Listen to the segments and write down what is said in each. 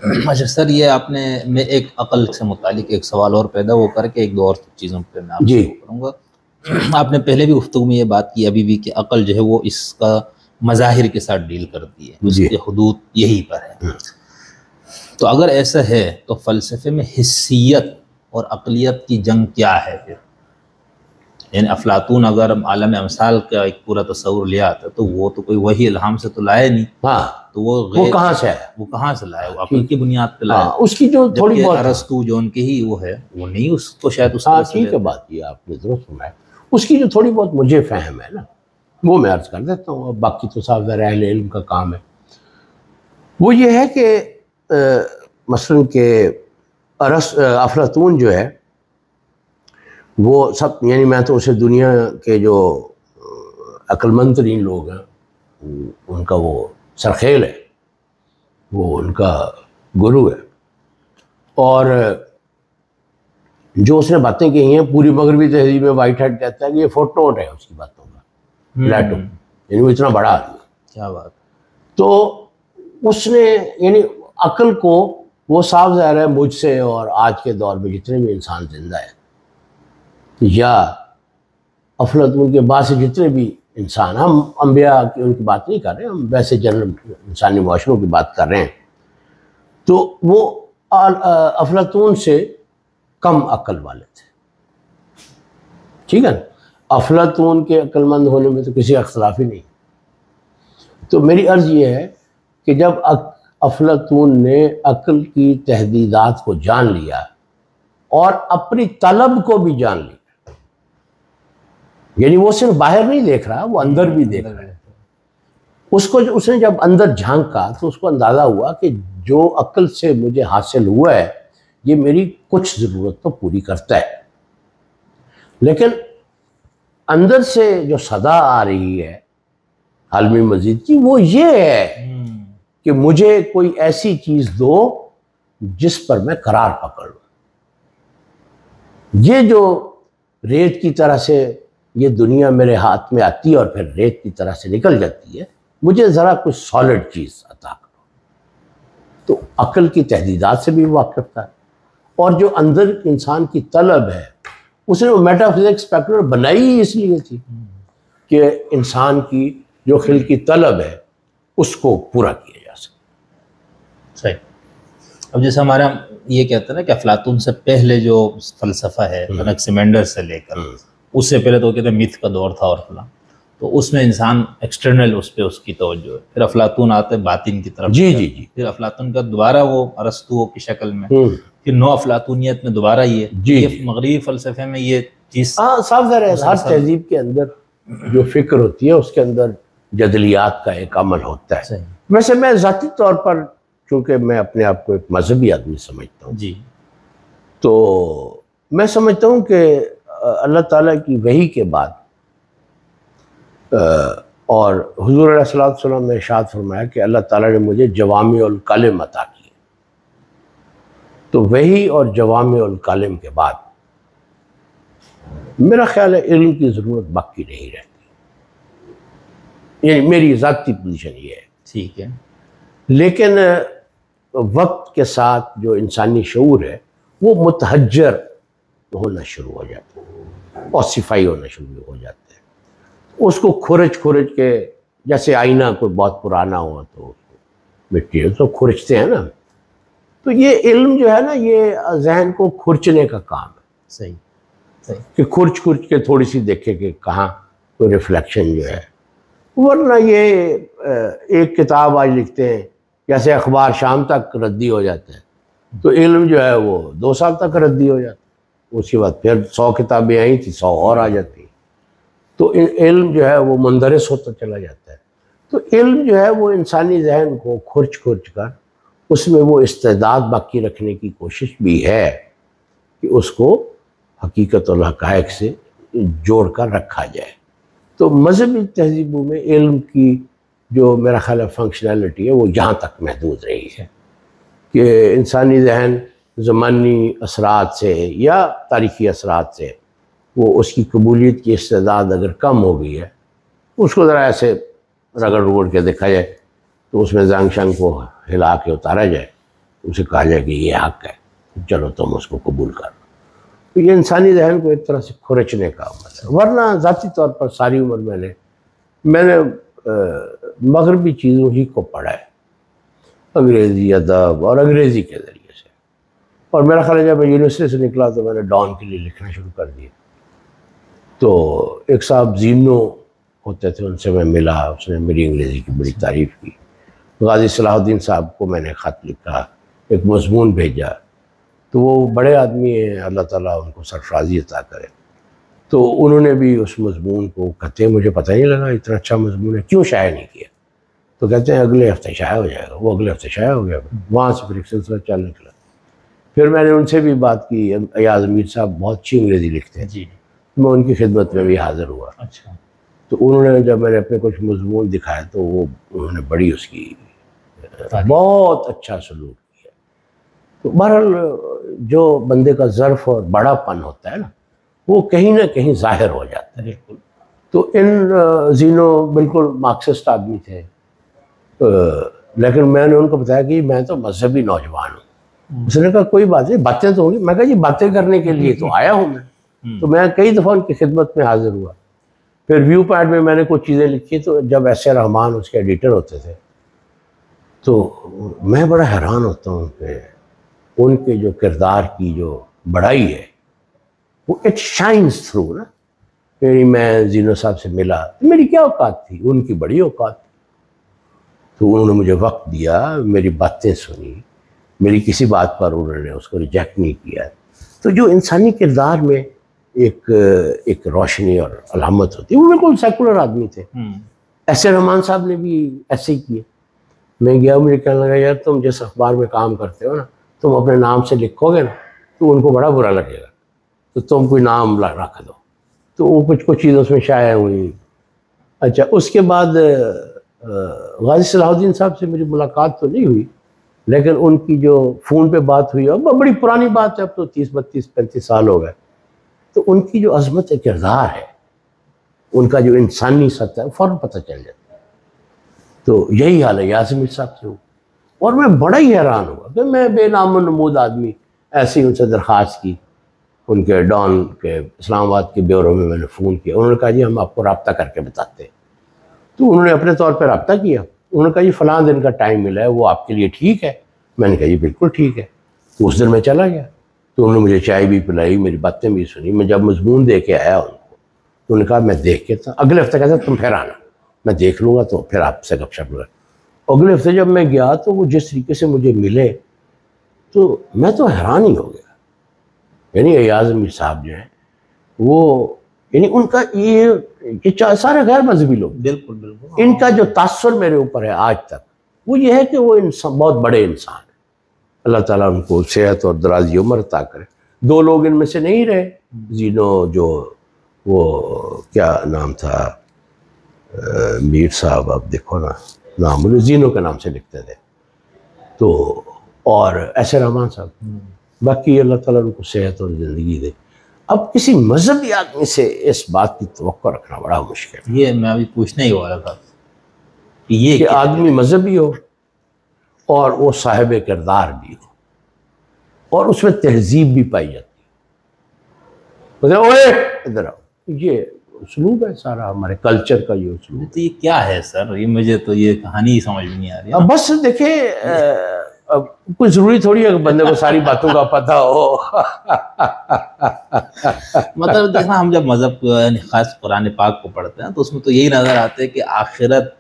اچھا سر، یہ آپ نے میں ایک عقل سے متعلق ایک سوال اور پیدا ہو کر کے ایک دو اور چیزوں پہ میں آپ سے کروں گا. آپ نے پہلے بھی گفتگو میں یہ بات کی ابھی بھی کہ عقل جو ہے وہ اس کا مظاہر کے ساتھ ڈیل کرتی ہے، اس کی حدود یہی پر ہے. تو اگر ایسا ہے تو فلسفے میں حسیت اور عقلیت کی جنگ کیا ہے پھر؟ یعنی افلاطون اگر عالم امثال کا ایک پورا تصور لیا آتا تو وہ تو کوئی وحی الہام سے تو لائے نہیں. ہاں، تو وہ کہاں سے ہے؟ وہ کہاں سے لائے؟ وہ عقل کی بنیاد پہ لائے. اس کی جو تھوڑی بہت ارسطو جو ان کے ہی وہ ہے، وہ نہیں اس کو شاید اس ہاں طرح سے ٹھیک ہے، بات کی آپ نے درست فرمایا. اس کی جو تھوڑی بہت مجھے فہم ہے نا، وہ میں عرض کر دیتا ہوں. باقی تو صاحب ذرا اہل علم کا کام ہے. وہ یہ ہے کہ مثلاً کہ افلاطون جو ہے وہ سب، یعنی میں تو اسے دنیا کے جو عقل مند ترین لوگ ہیں ان کا وہ سرخیل ہے، وہ ان کا گرو ہے. اور جو اس نے باتیں کہی ہیں پوری مغربی تہذیب میں وائٹ ہیڈ کہتا ہے کہ یہ فوٹ نوٹ ہے اس کی باتوں کا، پلیٹو. یعنی وہ اتنا بڑا آدمی ہے. کیا بات. تو اس نے یعنی عقل کو وہ صاف ظاہر ہے مجھ سے اور آج کے دور میں جتنے بھی انسان زندہ ہیں یا افلاطون کے بعد سے جتنے بھی انسان، ہم انبیاء کی ان کی بات نہیں کر رہے، ہم ویسے جنرل انسانی معاشروں کی بات کر رہے ہیں، تو وہ افلاطون سے کم عقل والے تھے. ٹھیک ہے نا؟ افلاطون کے عقل مند ہونے میں تو کسی اختلاف ہی نہیں. تو میری عرض یہ ہے کہ جب افلاطون نے عقل کی تحدیدات کو جان لیا اور اپنی طلب کو بھی جان لیا، یعنی وہ صرف باہر نہیں دیکھ رہا، وہ اندر بھی دیکھ رہا ہے. اس نے جب اندر جھانکا تو اس کو اندازہ ہوا کہ جو عقل سے مجھے حاصل ہوا ہے یہ میری کچھ ضرورت تو پوری کرتا ہے، لیکن اندر سے جو صدا آ رہی ہے عالمی مزید کی وہ یہ ہے کہ مجھے کوئی ایسی چیز دو جس پر میں قرار پکڑ لوں. یہ جو ریت کی طرح سے یہ دنیا میرے ہاتھ میں آتی ہے اور پھر ریت کی طرح سے نکل جاتی ہے، مجھے ذرا کوئی سالڈ چیز عطا کرو. تو عقل کی تحدیدات سے بھی واقف تھا. اور جو اندر انسان کی طلب ہے اس نے وہ میٹا فزکس اسپیکولر بنائی ہی اس لیے تھی کہ انسان کی جو خل کی طلب ہے اس کو پورا کیا جا سکے. صحیح. اب جیسے ہمارا یہ کہتے ہیں نا کہ افلاطون سے پہلے جو فلسفہ ہے انکسیمینڈر سے لے کر اس سے پہلے تو کہتے ہیں میتھ کا دور تھا اور فلاں، تو اس میں انسان ایکسٹرنل اس پہ اس کی توجہ ہے. پھر افلاطون آتے باطن کی طرف. جی. پھر افلاطون کا دوبارہ وہ ارسطو کی شکل میں، پھر نو افلاطونیت میں دوبارہ یہ مغربی فلسفے میں یہ چیز صاف ظاہر ہے. ہر تہذیب کے اندر جو فکر ہوتی ہے اس کے اندر جدلیات کا ایک عمل ہوتا ہے. ویسے میں ذاتی طور پر چونکہ میں اپنے آپ کو ایک مذہبی آدمی سمجھتا ہوں جی، تو میں سمجھتا ہوں کہ اللہ تعالیٰ کی وحی کے بعد اور حضور علیہ السلام نے ارشاد فرمایا کہ اللہ تعالیٰ نے مجھے جوامع الکلم عطا کیے. تو وحی اور جوامع الکلم کے بعد میرا خیال ہے علم کی ضرورت باقی نہیں رہتی. یعنی میری ذاتی پوزیشن یہ ہے. ٹھیک ہے. لیکن وقت کے ساتھ جو انسانی شعور ہے وہ متحجر ہونا شروع ہو جاتا ہے، اوسیفائی ہونا شروع ہو جاتا ہے. اس کو کھرچ کے، جیسے آئینہ کوئی بہت پرانا ہوا تو مٹی تو کھرچتے ہیں نا، تو یہ علم جو ہے نا یہ ذہن کو کھرچنے کا کام ہے. صحیح. کہ کھرچ کے تھوڑی سی دیکھے کہ کہاں کوئی ریفلیکشن جو ہے. ورنہ یہ ایک کتاب آج لکھتے ہیں جیسے اخبار شام تک ردی ہو جاتا ہے، تو علم جو ہے وہ 2 سال تک ردی ہو جاتا ہے. اس کے بعد پھر 100 کتابیں آئی تھی 100 اور آ جاتی. تو علم جو ہے وہ مندرس ہوتا چلا جاتا ہے. تو علم جو ہے وہ انسانی ذہن کو کھرچ کر اس میں وہ استعداد باقی رکھنے کی کوشش بھی ہے کہ اس کو حقیقت اور حقائق سے جوڑ کر رکھا جائے. تو مذہبی تہذیبوں میں علم کی جو میرا خیال ہے فنکشنالٹی ہے وہ یہاں تک محدود رہی ہے کہ انسانی ذہن زمانی اثرات سے یا تاریخی اثرات سے وہ اس کی قبولیت کی استعداد اگر کم ہو گئی ہے، اس کو ذرا ایسے رگڑ کے دیکھا جائے تو اس میں زانگ شنگ کو ہلا کے اتارا جائے اسے کہا جائے کہ یہ حق ہے، چلو تم اس کو قبول کر لو. تو یہ انسانی ذہن کو ایک طرح سے کھرچنے کا عمل ہے. ورنہ ذاتی طور پر ساری عمر میں نے مغربی چیزوں ہی کو پڑھا ہے، انگریزی ادب اور انگریزی کے ذریعے سے. اور میرا خیال ہے جب میں یونیورسٹی سے نکلا تو میں نے ڈان کے لیے لکھنا شروع کر دیا. تو ایک صاحب زینو ہوتے تھے، ان سے میں ملا، اس نے میری انگریزی کی بڑی تعریف کی. غازی صلاح الدین صاحب کو میں نے خط لکھا، ایک مضمون بھیجا. تو وہ بڑے آدمی ہیں، اللہ تعالیٰ ان کو سرفرازی عطا کرے. تو انہوں نے بھی اس مضمون کو کہتے ہیں مجھے پتہ نہیں لگا اتنا اچھا مضمون ہے، کیوں شائع نہیں کیا؟ تو کہتے ہیں اگلے ہفتے شائع ہو جائے گا. وہ اگلے ہفتے شائع ہو گیا. وہاں سے پھر ایک سلسلہ چل نکلا. پھر میں نے ان سے بھی بات کی. ایاز امیر صاحب بہت اچھی انگریزی لکھتے ہیں جی، میں ان کی خدمت میں بھی حاضر ہوا. اچھا. تو انہوں نے جب میں نے اپنے کچھ مضمون دکھائے تو انہوں نے بڑی اس کی بہت اچھا سلوک کیا. تو بہرحال جو بندے کا ظرف اور بڑا پن ہوتا ہے نا، وہ کہیں نہ کہیں ظاہر ہو جاتا ہے. بالکل. تو ان زینو بالکل مارکسسٹ آدمی تھے، لیکن میں نے ان کو بتایا کہ میں تو مذہبی نوجوان ہوں. اس نے کہا کوئی بات نہیں، باتیں تو ہوں گی. میں کہا جی باتیں کرنے کے لیے تو آیا ہوں میں. تو میں کئی دفعہ ان کی خدمت میں حاضر ہوا. پھر ویو پوائنٹ میں نے کچھ چیزیں لکھی. تو جب ایسے رحمان اس کے ایڈیٹر ہوتے تھے تو میں بڑا حیران ہوتا ہوں کہ ان کے جو کردار کی جو بڑائی ہے وہ اٹ شائنز تھرو نا. میں زینو صاحب سے ملا، میری کیا اوقات تھی، ان کی بڑی اوقات تھی. تو انہوں نے مجھے وقت دیا، میری باتیں سنی، میری کسی بات پر انہوں نے اس کو ریجیکٹ نہیں کیا. تو جو انسانی کردار میں ایک روشنی اور علامت ہوتی ہے، وہ بالکل سیکولر آدمی تھے. ایسے رحمان صاحب نے بھی ایسے ہی کیے. میں گیا، مجھے کہنے لگا یار تم جس اخبار میں کام کرتے ہو نا، تم اپنے نام سے لکھو گے نا تو ان کو بڑا برا لگے گا، تو تم کوئی نام رکھ دو. تو وہ کچھ چیزیں اس میں شائع ہوئی. اچھا، اس کے بعد غازی صلاح الدین صاحب سے میری ملاقات تو نہیں ہوئی، لیکن ان کی جو فون پہ بات ہوئی، اور بڑی پرانی بات ہے، اب تو 30 32 35 سال ہو گئے. تو ان کی جو عظمت کردار ہے، ان کا جو انسانی سطح ہے، فوراً پتہ چل جاتا ہے. تو یہی حال ہے ایاز امیر صاحب سے ہو. اور میں بڑا ہی حیران ہوا کہ میں بے نام و نمود آدمی ایسی ان سے درخواست کی. ان کے ڈان کے اسلام آباد کے بیورو میں نے فون کیا. انہوں نے کہا جی ہم آپ کو رابطہ کر کے بتاتے ہیں. تو انہوں نے اپنے طور پہ رابطہ کیا. انہوں نے کہا جی فلاں دن کا ٹائم ملا ہے، وہ آپ کے لیے ٹھیک ہے؟ میں نے کہا جی بالکل ٹھیک ہے. تو اس دن میں چلا گیا. تو انہوں نے مجھے چائے بھی پلائی، میری باتیں بھی سنی. میں جب مضمون دے کے آیا ان کو، انہوں نے کہا میں دیکھ کے تھا، اگلے ہفتے کہتا تم پھر آنا، میں دیکھ لوں گا تو پھر آپ سے گپ شپ لگا. اگلے ہفتے جب میں گیا تو وہ جس طریقے سے مجھے ملے تو میں تو حیران ہی ہو گیا. یعنی ایاز امیر صاحب جو ہیں وہ، یعنی ان کا یہ سارے غیر مذہبی لوگ، بالکل بالکل، ان کا جو تاثر میرے اوپر ہے آج تک وہ یہ ہے کہ وہ انسان بہت بڑے انسان ہیں. اللہ تعالیٰ ان کو صحت اور درازی عمر عطا کرے. 2 لوگ ان میں سے نہیں رہے. زینو جو وہ کیا نام تھا میر صاحب، اب دیکھو نا نام انہوں زینو کے نام سے لکھتے تھے. تو اور ایسے رحمان صاحب، باقی اللہ تعالیٰ ان کو صحت اور زندگی دے. اب کسی مذہبی آدمی سے اس بات کی توقع رکھنا بڑا مشکل ہے. یہ میں ابھی پوچھنے ہی والا تھا کہ یہ کہ آدمی مذہبی ہو اور وہ صاحب کردار بھی ہو اور اس میں تہذیب بھی پائی جاتی ہے. اوے ادھر آؤ، یہ اسلوب ہے سارا ہمارے کلچر کا. یہ اسلوب تو یہ کیا ہے سر؟ یہ مجھے تو یہ کہانی ہی سمجھ میں نہیں آ رہی. بس دیکھیں، کوئی ضروری تھوڑی ہے کہ بندے کو ساری باتوں کا پتہ ہو. مطلب دیکھنا، ہم جب مذہب خاص قرآن پاک کو پڑھتے ہیں تو اس میں تو یہی نظر آتا ہے کہ آخرت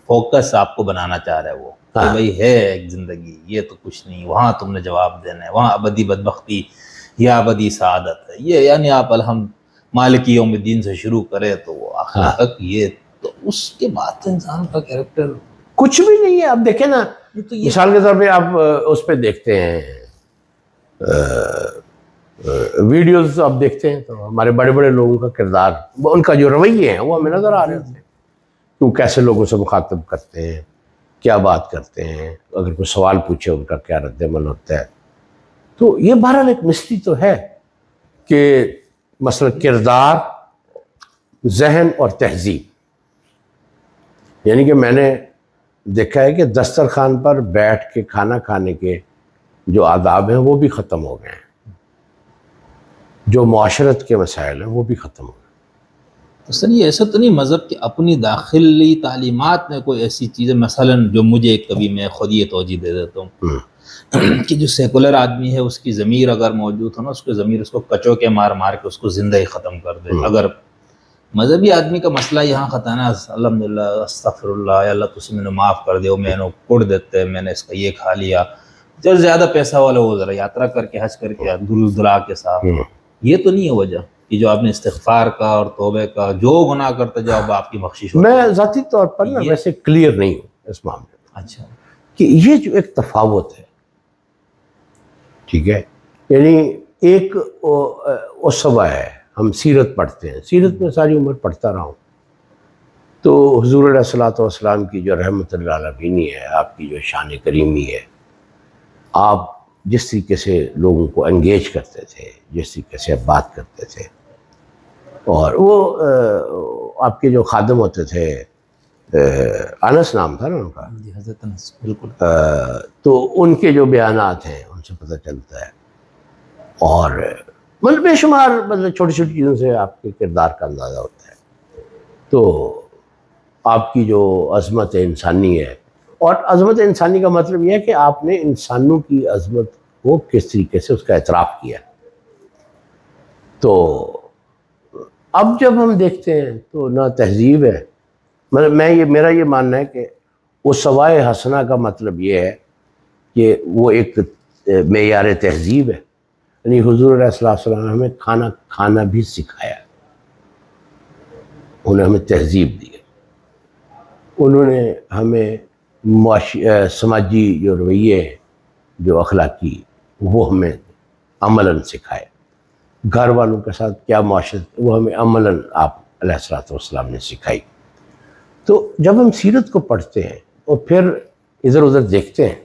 فوکس آپ کو بنانا چاہ رہا ہے وہ، کہ بھائی ہے ایک زندگی، یہ تو کچھ نہیں، وہاں تم نے جواب دینا ہے، وہاں ابدی بدبختی یا ابدی سعادت ہے. یہ یعنی آپ الحمد مالک یوم الدین سے شروع کرے تو وہ آخر تک یہ، تو اس کے بعد تو انسان کا کیریکٹر کچھ بھی نہیں ہے. اب دیکھیں نا، مثال کے طور پہ آپ اس پہ دیکھتے ہیں ویڈیوز، آپ دیکھتے ہیں تو ہمارے بڑے بڑے لوگوں کا کردار، ان کا جو رویے ہیں وہ ہمیں نظر آ رہے ہوتے ہیں. وہ کیسے لوگوں سے مخاطب کرتے ہیں، کیا بات کرتے ہیں، اگر کوئی سوال پوچھے ان کا کیا رد عمل ہوتا ہے. تو یہ بہرحال ایک مسئلہ تو ہے کہ مثلا کردار، ذہن اور تہذیب. یعنی کہ میں نے دیکھا ہے کہ دسترخوان پر بیٹھ کے کھانا کھانے کے جو آداب ہیں وہ بھی ختم ہو گئے ہیں، جو معاشرت کے مسائل ہیں وہ بھی ختم ہو گئے۔ تو سر یہ ایسا تو نہیں مذہب کہ اپنی داخلی تعلیمات میں کوئی ایسی چیزیں، مثلا جو مجھے کبھی میں خود یہ توجہ دے دیتا ہوں کہ جو سیکولر آدمی ہے اس کی ضمیر اگر موجود ہو نا، اس کے ضمیر اس کو کچو کے مار مار کے اس کو زندہ ہی ختم کر دے۔ اگر مذہبی آدمی کا مسئلہ یہاں خطانہ الحمدللہ استغفر اللہ، یا اللہ تو اسے میں نے معاف کر دے، میں نے کڑ دیتے، میں نے اس کا یہ کھا لیا، جو زیادہ پیسہ والا وہ ذرا یاترا کر کے حج کر کے دل دلا کے ساتھ، یہ تو نہیں ہے وجہ کہ جو آپ نے استغفار کا اور توبے کا جو گناہ کرتے جاؤ اب آپ کی بخشش ہوتی ہے۔ میں ذاتی طور پر نا ویسے کلیئر نہیں ہوں اس معاملے میں، اچھا کہ یہ جو ایک تفاوت ہے، ٹھیک ہے، یعنی ایک اسوہ ہے، ہم سیرت پڑھتے ہیں، سیرت میں ساری عمر پڑھتا رہا ہوں، تو حضور علیہ الصلوۃ والسلام کی جو رحمت للعالمین ہے، آپ کی جو شان کریمی ہے، آپ جس طریقے سے لوگوں کو انگیج کرتے تھے، جس طریقے سے آپ بات کرتے تھے، اور وہ آپ کے جو خادم ہوتے تھے، انس نام تھا نا ان کا، جی حضرت انس، بالکل، تو ان کے جو بیانات ہیں ان سے پتہ چلتا ہے، اور مطلب بے شمار مطلب چھوٹی چھوٹی چیزوں سے آپ کے کردار کا اندازہ ہوتا ہے۔ تو آپ کی جو عظمت انسانی ہے، اور عظمت انسانی کا مطلب یہ ہے کہ آپ نے انسانوں کی عظمت کو کس طریقے سے اس کا اعتراف کیا۔ تو اب جب ہم دیکھتے ہیں تو نہ تہذیب ہے، مطلب میرا یہ ماننا ہے کہ وہ سوائے حسنہ کا مطلب یہ ہے کہ وہ ایک معیار تہذیب ہے، یعنی حضور علیہ السلام نے ہمیں کھانا کھانا بھی سکھایا، انہوں نے ہمیں تہذیب دی، انہوں نے ہمیں سماجی جو رویے ہیں، جو اخلاقی، وہ ہمیں عملاً سکھائے، گھر والوں کے ساتھ کیا معاشرت، وہ ہمیں عملاً آپ علیہ الصلوۃ والسلام نے سکھائی۔ تو جب ہم سیرت کو پڑھتے ہیں اور پھر ادھر ادھر دیکھتے ہیں،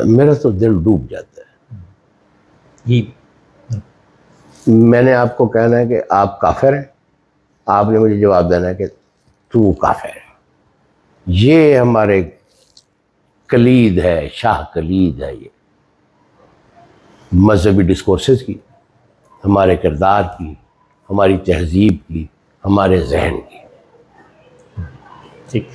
میرا تو دل ڈوب جاتا ہے۔ جی میں نے آپ کو کہنا ہے کہ آپ کافر ہیں، آپ نے مجھے جواب دینا ہے کہ تو کافر ہے۔ یہ ہمارے کلید ہے، شاہ کلید ہے، یہ مذہبی ڈسکورسز کی، ہمارے کردار کی، ہماری تہذیب کی، ہمارے ذہن کی۔ ٹھیک۔